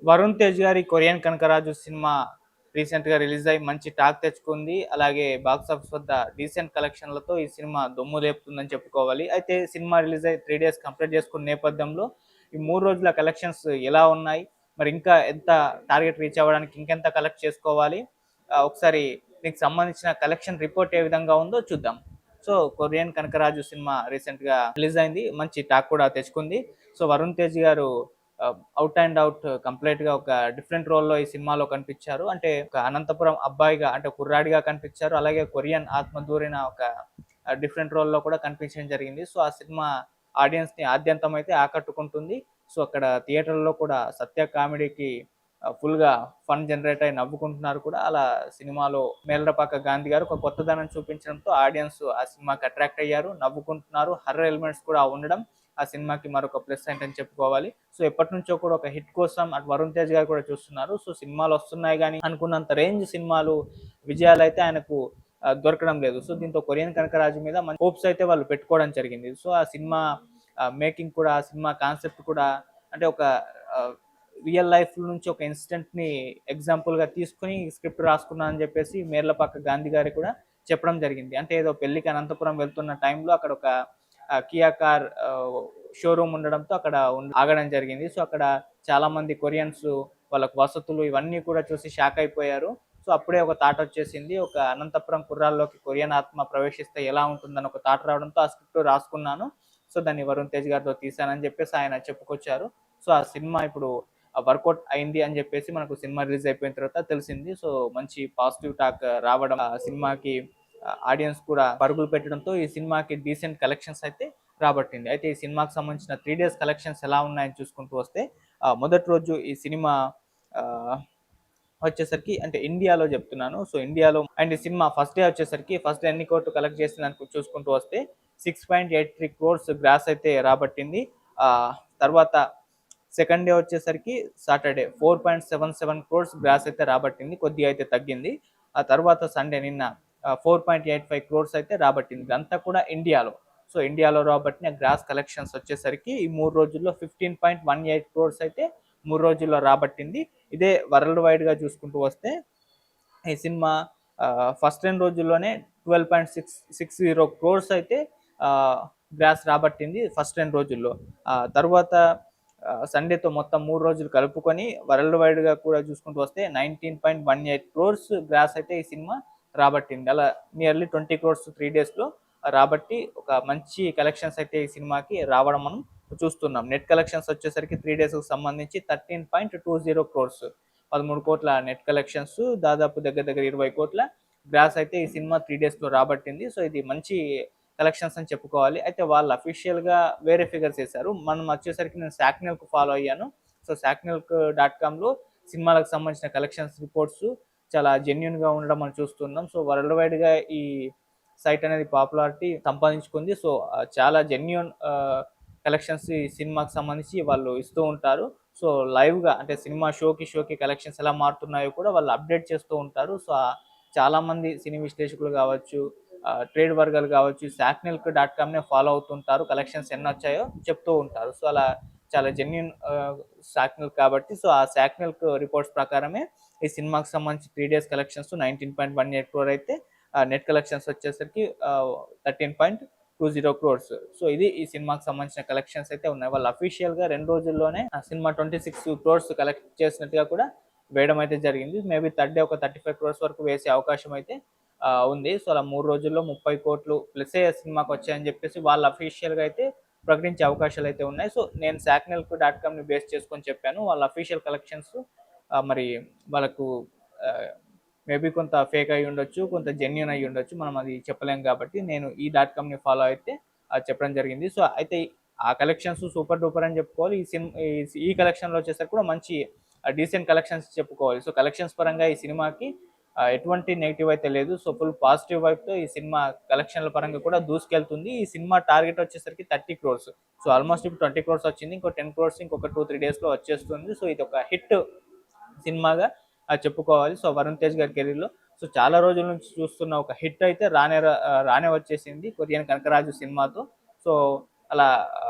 వరుణ్ తేజ్ గారి Korean Kanakaraju cinema రీసెంట్‌గా release అయ్యి మంచి టాక్ తెచ్చుకుంది. అలాగే బాక్స్ ఆఫీస్ వద్ద డీసెంట్ కలెక్షన్‌లతో ఈ సినిమా దుమ్ము లేపుతుందని చెప్పుకోవాలి. అయితే సినిమా రిలీజ్ అయ్యి 3 డేస్ కంప్లీట్ చేసుకున్న నేపథ్యంలో ఈ 3 రోజుల కలెక్షన్స్ ఎలా ఉన్నాయి? మరి ఇంకా ఎంత టార్గెట్ రీచ్ అవ్వడానికి ఇంకెంత కలెక్ట్ చేసుకోవాలి? ఒకసారి దీనికి సంబంధించిన కలెక్షన్ రిపోర్ట్ ఏ విధంగా ఉందో చూద్దాం. సో, కొరియన్ కనకరాజు సినిమా రీసెంట్‌గా రిలీజ్ అయింది. మంచి టాక్ కూడా తెచ్చుకుంది. సో, వరుణ్ తేజ్ గారు అవుట్ అండ్ అవుట్ కంప్లీట్‌గా ఒక డిఫరెంట్ రోల్‌లో ఈ సినిమాలో కనిపించారు. అంటే ఒక అనంతపురం అబ్బాయిగా అంటే కుర్రాడిగా కనిపించారు. అలాగే కొరియన్ ఆత్మ దూరిన ఒక డిఫరెంట్ రోల్‌లో కూడా కనిపించడం జరిగింది. సో, ఆ సినిమా ఆడియన్స్‌ని ఆద్యంతం అయితే ఆకట్టుకుంటుంది. సో, అక్కడ థియేటర్‌లో కూడా సత్య కామెడీకి ఫుల్‌గా ఫన్ జనరేట్ అయ్యి నవ్వుకుంటున్నారు కూడా. అలా సినిమాలో మేలరపాక గాంధీ గారు ఒక కొత్తదనం చూపించడంతో ఆడియన్స్ ఆ సినిమాకి అట్రాక్ట్ అయ్యారు. నవ్వుకుంటున్నారు. హర్రర్ ఎలిమెంట్స్ కూడా ఉండడం ఆ సినిమాకి మరొక ప్లస్ పాయింట్ అని చెప్పుకోవాలి. సో, ఎప్పటినుంచో కూడా ఒక హిట్ కోసం అటు వరుణ్ తేజ్ గారు కూడా చూస్తున్నారు. సో, సినిమాలు వస్తున్నాయి గానీ అనుకున్నంత రేంజ్ సినిమాలు విజయాలైతే ఆయనకు దొరకడం లేదు. సో, దీంతో కొరియన్ కనకరాజు మీద మంచి హోప్స్ అయితే వాళ్ళు పెట్టుకోవడం జరిగింది. సో, ఆ సినిమా మేకింగ్ కూడా, ఆ సినిమా కాన్సెప్ట్ కూడా అంటే ఒక ఆహ్, రియల్ లైఫ్ నుంచి ఒక ఇన్సిడెంట్‌ని ఎగ్జాంపుల్‌గా తీసుకొని స్క్రిప్ట్ రాసుకున్నా అని చెప్పేసి మేర్లపాక గాంధీ గారికి కూడా చెప్పడం జరిగింది. అంటే ఏదో పెళ్ళికి అనంతపురం వెళ్తున్న టైంలో అక్కడ ఒక కియా కార్ షోరూమ్ ఉండడంతో అక్కడ ఆగడం జరిగింది. సో, అక్కడ చాలామంది కొరియన్స్ వాళ్ళకి వసతులు ఇవన్నీ కూడా చూసి షాక్ అయిపోయారు. సో, అప్పుడే ఒక థాట్ వచ్చేసింది. ఒక అనంతపురం కుర్రాల్లోకి కొరియన్ ఆత్మ ప్రవేశిస్తే ఎలా ఉంటుందని ఒక థాట్ రావడంతో ఆ స్క్రిప్ట్ రాసుకున్నాను. సో, దాన్ని వరుణ్ తేజ్ గారితో తీశానని చెప్పేసి ఆయన చెప్పుకొచ్చారు. సో, ఆ సినిమా ఇప్పుడు వర్కౌట్ అయింది అని చెప్పేసి మనకు సినిమా రిలీజ్ అయిపోయిన తర్వాత తెలిసింది. సో, మంచి పాజిటివ్ టాక్ రావడం ఆ సినిమాకి ఆడియన్స్ కూడా పరుగులు పెట్టడంతో ఈ సినిమాకి డీసెంట్ కలెక్షన్స్ అయితే రాబట్టింది. అయితే ఈ సినిమాకి సంబంధించిన 3 డేస్ కలెక్షన్స్ ఎలా ఉన్నాయని చూసుకుంటూ వస్తే మొదటి రోజు ఈ సినిమా ఆహ్, వచ్చేసరికి అంటే ఇండియాలో చెప్తున్నాను. సో, ఇండియాలో అండ్ ఈ సినిమా ఫస్ట్ డే వచ్చేసరికి ఫస్ట్ డే ఎన్ని కోట్లు కలెక్ట్ చేసిందని చూసుకుంటూ వస్తే 6.83 క్రోర్స్ గ్రాస్ అయితే రాబట్టింది. ఆహ్, తర్వాత సెకండ్ డే వచ్చేసరికి సాటర్డే 4.77 క్రోర్స్ గ్రాస్ అయితే రాబట్టింది. కొద్దిగా అయితే తగ్గింది. ఆ తర్వాత సండే నిన్న 4.85 క్రోర్స్ అయితే రాబట్టింది. ఇదంతా కూడా ఇండియాలో. సో, ఇండియాలో రాబట్టిన గ్రాస్ కలెక్షన్స్ వచ్చేసరికి ఈ 3 రోజుల్లో 15.18 క్రోర్స్ అయితే 3 రోజుల్లో రాబట్టింది. ఇదే వరల్డ్ వైడ్‌గా చూసుకుంటూ వస్తే ఈ సినిమా ఫస్ట్ 2 రోజుల్లోనే 12.60 క్రోర్స్ అయితే ఆహ్, గ్రాస్ రాబట్టింది ఫస్ట్ 2 రోజుల్లో. తరువాత సండేతో మొత్తం 3 రోజులు కలుపుకొని వరల్డ్ వైడ్‌గా కూడా చూసుకుంటూ వస్తే 19.18 క్రోర్స్ గ్రాస్ అయితే ఈ సినిమా రాబట్టింది. అలా నియర్లీ 20 క్రోర్స్ 3 డేస్‌లో రాబట్టి ఒక మంచి కలెక్షన్స్ అయితే ఈ సినిమాకి రావడం మనం చూస్తున్నాం. నెట్ కలెక్షన్స్ వచ్చేసరికి 3 డేస్‌కి సంబంధించి 13.20 క్రోర్స్ 13 కోట్ల నెట్ కలెక్షన్స్ దాదాపు దగ్గర దగ్గర 20 కోట్ల గ్రాస్ అయితే ఈ సినిమా 3 డేస్‌లో రాబట్టింది. సో, ఇది మంచి కలెక్షన్స్ అని చెప్పుకోవాలి. అయితే వాళ్ళు అఫీషియల్‌గా వేరే ఫిగర్స్ ఏసారు. మనం వచ్చేసరికి నేను సాక్‌నిల్క్ ఫాలో అయ్యాను. సో, సాక్‌నిల్క్ డాట్ కామ్‌లో సినిమాలకు సంబంధించిన కలెక్షన్స్ రిపోర్ట్స్ చాలా జెన్యూన్‌గా ఉండడం మనం చూస్తున్నాం. సో, వరల్డ్ వైడ్‌గా ఈ సైట్ అనేది పాపులారిటీ సంపాదించుకుంది. సో, చాలా జెన్యూన్ కలెక్షన్స్ ఈ సినిమాకి సంబంధించి వాళ్ళు ఇస్తూ ఉంటారు. సో, లైవ్‌గా అంటే సినిమా షోకి కలెక్షన్స్ ఎలా మారుతున్నాయో కూడా వాళ్ళు అప్డేట్ చేస్తూ ఉంటారు. సో, చాలామంది సినీ విశ్లేషకులు కావచ్చు, ట్రేడ్ వర్గాలు కావచ్చు, సాక్‌నిల్క్ డాట్ కామ్‌నే ఫాలో అవుతుంటారు. కలెక్షన్స్ ఎన్నొచ్చాయో చెప్తూ ఉంటారు. సో, అలా చాలా జెన్యూన్ సాక్‌నిల్క్ కాబట్టి సో, ఆ సాక్‌నిల్క్ రిపోర్ట్స్ ప్రకారమే ఈ సినిమాకి సంబంధించి 3 డేస్ కలెక్షన్స్ 19.18 క్రోర్ అయితే నెట్ కలెక్షన్స్ వచ్చేసరికి 13.20 క్రోర్స్. సో, ఇది ఈ సినిమాకి సంబంధించిన కలెక్షన్స్ అయితే ఉన్నాయి. వాళ్ళు అఫీషియల్‌గా 2 రోజుల్లోనే ఆ సినిమా 26 క్రోర్స్ కలెక్ట్ చేసినట్టుగా కూడా వేయడం అయితే జరిగింది. మేబీ థర్డ్ డే ఒక 35 క్రోర్స్ వరకు వేసే అవకాశం అయితే ఉంది. సో, అలా 3 రోజుల్లో 30 కోట్లు ప్లస్సే సినిమాకి వచ్చాయని చెప్పేసి వాళ్ళు అఫీషియల్‌గా అయితే ప్రకటించే అవకాశాలు అయితే ఉన్నాయి. సో, నేను సాక్‌నిల్క్ డాట్ కామ్‌ని బేస్ చేసుకొని చెప్పాను. వాళ్ళ అఫీషియల్ కలెక్షన్స్ మరి వాళ్ళకు ఆహ్, మేబీ కొంత ఫేక్ అయ్యి ఉండొచ్చు. కొంత జెన్యూన్ అయ్యి ఉండొచ్చు. మనం అది చెప్పలేం కాబట్టి నేను ఈ డాట్ కామ్‌ని ఫాలో అయితే చెప్పడం జరిగింది. సో, అయితే ఆ కలెక్షన్స్ సూపర్ డూపర్ అని చెప్పుకోవాలి. ఈ కలెక్షన్‌లో వచ్చేసరికి కూడా మంచి డీసెంట్ కలెక్షన్స్ చెప్పుకోవాలి. సో, కలెక్షన్స్ పరంగా ఈ సినిమాకి ఎటువంటి నెగెటివ్ అయితే లేదు. సో, ఫుల్ పాజిటివ్ వైబ్‌తో ఈ సినిమా కలెక్షన్‌ల పరంగా కూడా దూసుకెళ్తుంది. ఈ సినిమా టార్గెట్ వచ్చేసరికి 30 క్రోర్స్. సో, ఆల్‌మోస్ట్ ఇప్పుడు 20 క్రోర్స్ వచ్చింది. ఇంకో 10 క్రోర్స్ ఇంకొక 2, 3 డేస్‌లో వచ్చేస్తుంది. సో, ఇది ఒక హిట్ సినిమాగా చెప్పుకోవాలి. సో, వరుణ్ తేజ్ గారి కెరీర్‌లో సో, చాలా రోజుల నుంచి చూస్తున్న ఒక హిట్ అయితే రానే వచ్చేసింది కొరియన్ కనకరాజు సినిమాతో. సో, అలా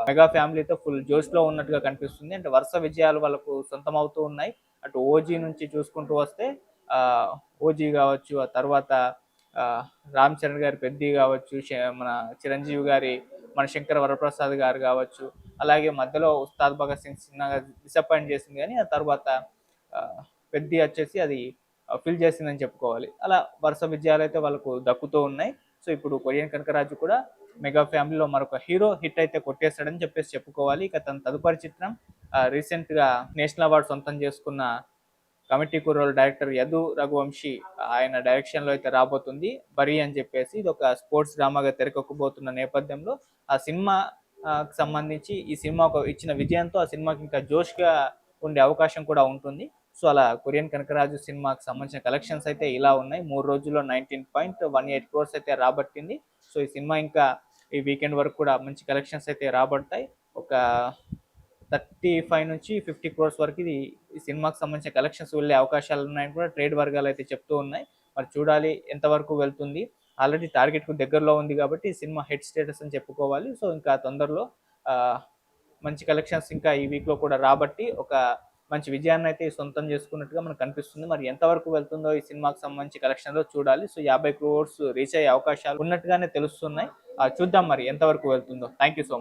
మెగా ఫ్యామిలీతో ఫుల్ జోష్‌లో ఉన్నట్టుగా కనిపిస్తుంది. అంటే వరుస విజయాలు వాళ్ళకు సొంతం అవుతూ ఉన్నాయి. అటు 'ఓజీ' నుంచి చూసుకుంటూ వస్తే 'ఓజీ' గావచ్చు, ఆ తర్వాత ఆహ్, 'రామ్ చరణ్' గారి 'పెద్ది' గావచ్చు, మన 'చిరంజీవి' గారి 'మన శంకర వరప్రసాద్' గారు గావచ్చు, అలాగే మధ్యలో 'ఉస్తాద్ భగత్ సింగ్' చిన్నగా డిసప్పాయింట్ చేసింది గానీ, ఆ తర్వాత 'పెద్ది' వచ్చేసి అది ఫిల్ చేసిందని చెప్పుకోవాలి. అలా వరుస విజయాలైతే వాళ్ళకు దక్కుతూ ఉన్నాయి. సో, ఇప్పుడు 'కొరియన్ కనకరాజు' కూడా మెగా ఫ్యామిలీలో మరొక హీరో హిట్ అయితే కొట్టేస్తాడని చెప్పుకోవాలి. ఇక తన తదుపరి చిత్రం రీసెంట్‌గా నేషనల్ అవార్డ్ సొంతం చేసుకున్న 'కమిటీ కుర్రోళ్ళు' డైరెక్టర్ యదు రఘువంశీ ఆయన డైరెక్షన్‌లో అయితే రాబోతుంది 'బరీ' అని చెప్పేసి. ఇదొక స్పోర్ట్స్ డ్రామాగా తెరకెక్కబోతున్న నేపథ్యంలో ఆ సినిమా సంబంధించి ఈ సినిమా ఇచ్చిన విజయంతో ఆ సినిమాకి ఇంకా జోష్‌గా ఉండే అవకాశం కూడా ఉంటుంది. సో, అలా 'కొరియన్ కనకరాజు' సినిమాకి సంబంధించిన కలెక్షన్స్ అయితే ఇలా ఉన్నాయి. 3 రోజుల్లో 19.18 క్రోర్స్ అయితే రాబట్టింది. సో, ఈ సినిమా ఇంకా ఈ వీకెండ్ వరకు కూడా మంచి కలెక్షన్స్ అయితే రాబడతాయి. ఒక 35-50 క్రోర్స్ వరకు ఈ సినిమాకి సంబంధించిన కలెక్షన్స్ వెళ్ళే అవకాశాలు ఉన్నాయని కూడా ట్రేడ్ వర్గాలు అయితే చెప్తూ ఉన్నాయి. మరి చూడాలి ఎంతవరకు వెళ్తుంది. ఆల్రెడీ టార్గెట్‌కు దగ్గరలో ఉంది కాబట్టి ఈ సినిమా హిట్ స్టేటస్ అని చెప్పుకోవాలి. సో, ఇంకా తొందరలో ఆహ్, మంచి కలెక్షన్స్ ఇంకా ఈ వీక్‌లో కూడా రాబట్టి ఒక మంచి విజయాన్ని అయితే సొంతం చేసుకున్నట్టుగా మనకు కనిపిస్తుంది. మరి ఎంతవరకు వెళ్తుందో ఈ సినిమాకి సంబంధించి కలెక్షన్‌లో చూడాలి. సో, 50 క్రోర్స్ రీచ్ అయ్యే అవకాశాలు ఉన్నట్టుగానే తెలుస్తున్నాయి. చూద్దాం మరి ఎంతవరకు వెళ్తుందో. Thank you so much.